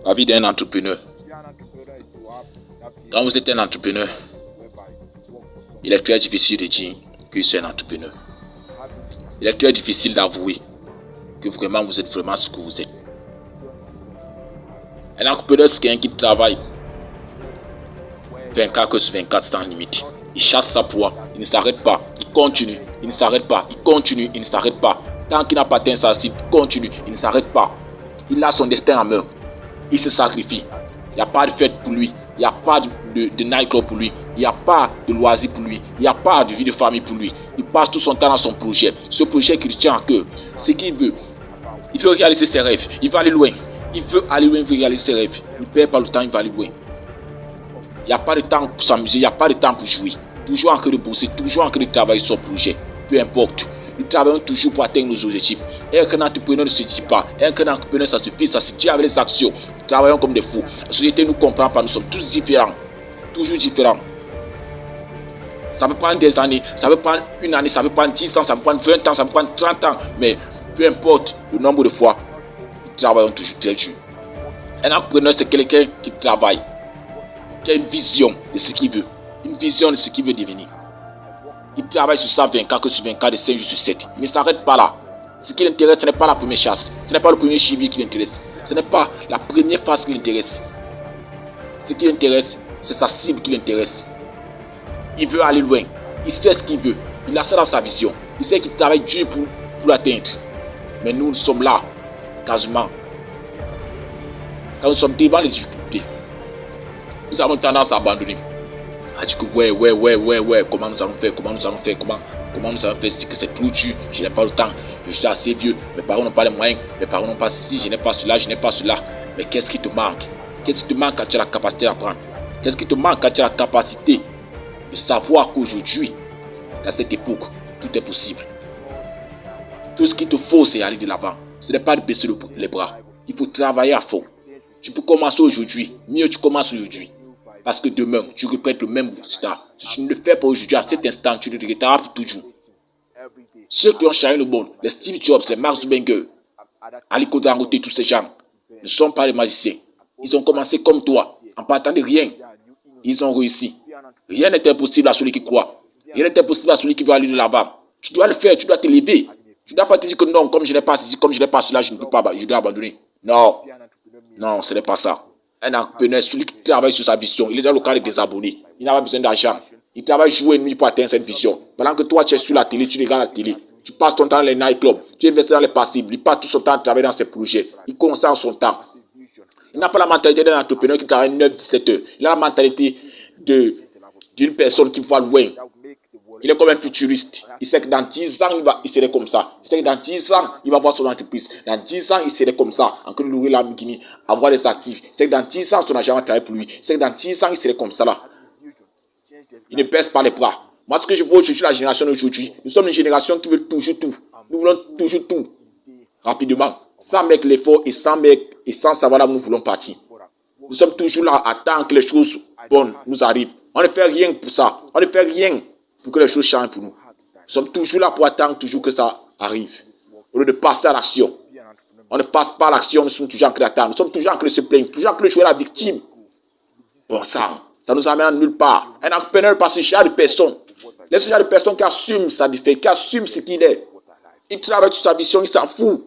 La vie d'un entrepreneur. Quand vous êtes un entrepreneur, il est très difficile de dire que c'est un entrepreneur. Il est très difficile d'avouer que vraiment vous êtes vraiment ce que vous êtes. Un entrepreneur, c'est quelqu'un qui travaille 24 heures sur 24 sans limite. Il chasse sa proie, il ne s'arrête pas, il continue, il ne s'arrête pas, il continue, il ne s'arrête pas. Tant qu'il n'a pas atteint sa cible, il continue, il ne s'arrête pas. Il a son destin en main. Il se sacrifie. Il n'y a pas de fête pour lui. Il n'y a pas de nightclub pour lui. Il n'y a pas de loisirs pour lui. Il n'y a pas de vie de famille pour lui. Il passe tout son temps dans son projet. Ce projet qu'il tient à cœur. Ce qu'il veut. Il veut réaliser ses rêves. Il va aller loin. Il veut aller loin, il veut réaliser ses rêves. Il ne perd pas le temps, il va aller loin. Il n'y a pas de temps pour s'amuser. Il n'y a pas de temps pour jouer. Toujours en train de bosser. Toujours en train de travailler sur son projet. Peu importe. Nous travaillons toujours pour atteindre nos objectifs. Et un entrepreneur ne se dit pas. Et un entrepreneur, ça se fait, ça se dit avec les actions. Nous travaillons comme des fous. La société ne nous comprend pas. Nous sommes tous différents. Toujours différents. Ça peut prendre des années. Ça peut prendre une année. Ça peut prendre 10 ans. Ça peut prendre 20 ans. Ça peut prendre 30 ans. Mais peu importe le nombre de fois, nous travaillons toujours très dur. Un entrepreneur, c'est quelqu'un qui travaille. Qui a une vision de ce qu'il veut. Une vision de ce qu'il veut devenir. Il travaille sur ça 24 sur 24 et 5 jours sur 7. Il ne s'arrête pas là. Ce qui l'intéresse, ce n'est pas la première chasse. Ce n'est pas le premier chivier qui l'intéresse. Ce n'est pas la première phase qui l'intéresse. Ce qui l'intéresse, c'est sa cible qui l'intéresse. Il veut aller loin. Il sait ce qu'il veut. Il a ça dans sa vision. Il sait qu'il travaille dur pour l'atteindre. Mais nous sommes là, quasiment. Quand nous sommes devant les difficultés, nous avons tendance à abandonner. A dit que ouais, comment nous allons faire, comment nous allons faire, c'est que c'est trop dur, je n'ai pas le temps, je suis assez vieux, mes parents n'ont pas les moyens, mes parents n'ont pas ci, je n'ai pas cela. Mais qu'est-ce qui te manque? Qu'est-ce qui te manque quand tu as la capacité d'apprendre? Qu'est-ce qui te manque quand tu as la capacité de savoir qu'aujourd'hui, dans cette époque, tout est possible? Tout ce qu'il te faut, c'est aller de l'avant. Ce n'est pas de baisser les bras. Il faut travailler à fond. Tu peux commencer aujourd'hui, mieux tu commences aujourd'hui. Parce que demain, tu répètes le même résultat. Si tu ne le fais pas aujourd'hui, à cet instant, tu le regretteras pour toujours. Ceux qui ont changé le monde, les Steve Jobs, les Mark Zuckerberg, Aliko Dangote, tous ces gens, ne sont pas des magiciens. Ils ont commencé comme toi, en partant de rien. Ils ont réussi. Rien n'est impossible à celui qui croit. Rien n'est impossible à celui qui veut aller de là-bas. Tu dois le faire, tu dois te lever. Tu ne dois pas te dire que non, comme je n'ai pas ceci, comme je n'ai pas cela, je ne peux pas, je dois abandonner. Non, ce n'est pas ça. Un entrepreneur, celui qui travaille sur sa vision, il est dans le cadre des abonnés. Il n'a pas besoin d'argent. Il travaille jour et nuit pour atteindre cette vision. Pendant que toi, tu es sur la télé, tu regardes la télé. Tu passes ton temps dans les nightclubs. Tu investis dans les passibles. Il passe tout son temps à travailler dans ses projets. Il concentre son temps. Il n'a pas la mentalité d'un entrepreneur qui travaille 9-17 heures. Il a la mentalité d'une personne qui va loin. Il est comme un futuriste. Il sait que dans 10 ans, il serait comme ça. Il sait que dans 10 ans, il va voir son entreprise. Dans 10 ans, il serait comme ça. En train de louer la Lamborghini, avoir des actifs. Il sait que dans 10 ans, son agent va travailler pour lui. Il sait que dans 10 ans, il serait comme ça là. Il ne baisse pas les bras. Moi, ce que je vois aujourd'hui, la génération d'aujourd'hui, nous sommes une génération qui veut toujours tout. Nous voulons toujours tout. Rapidement. Sans mettre l'effort et sans savoir là où nous voulons partir. Nous sommes toujours là à attendre que les choses bonnes nous arrivent. On ne fait rien pour ça. On ne fait rien pour que les choses changent pour nous. Nous sommes toujours là pour attendre toujours que ça arrive. Au lieu de passer à l'action. On ne passe pas à l'action, nous sommes toujours en train d'attendre. Nous sommes toujours en train de se plaindre, toujours en train de jouer la victime. Bon, ça nous amène à nulle part. Un entrepreneur passe ce genre de personnes. Les genre de personnes qui assument sa défaite, qui assument ce qu'il est. Il travaille sur sa vision, il s'en fout.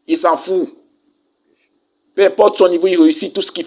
Il s'en fout. Peu importe son niveau, il réussit tout ce qu'il fait.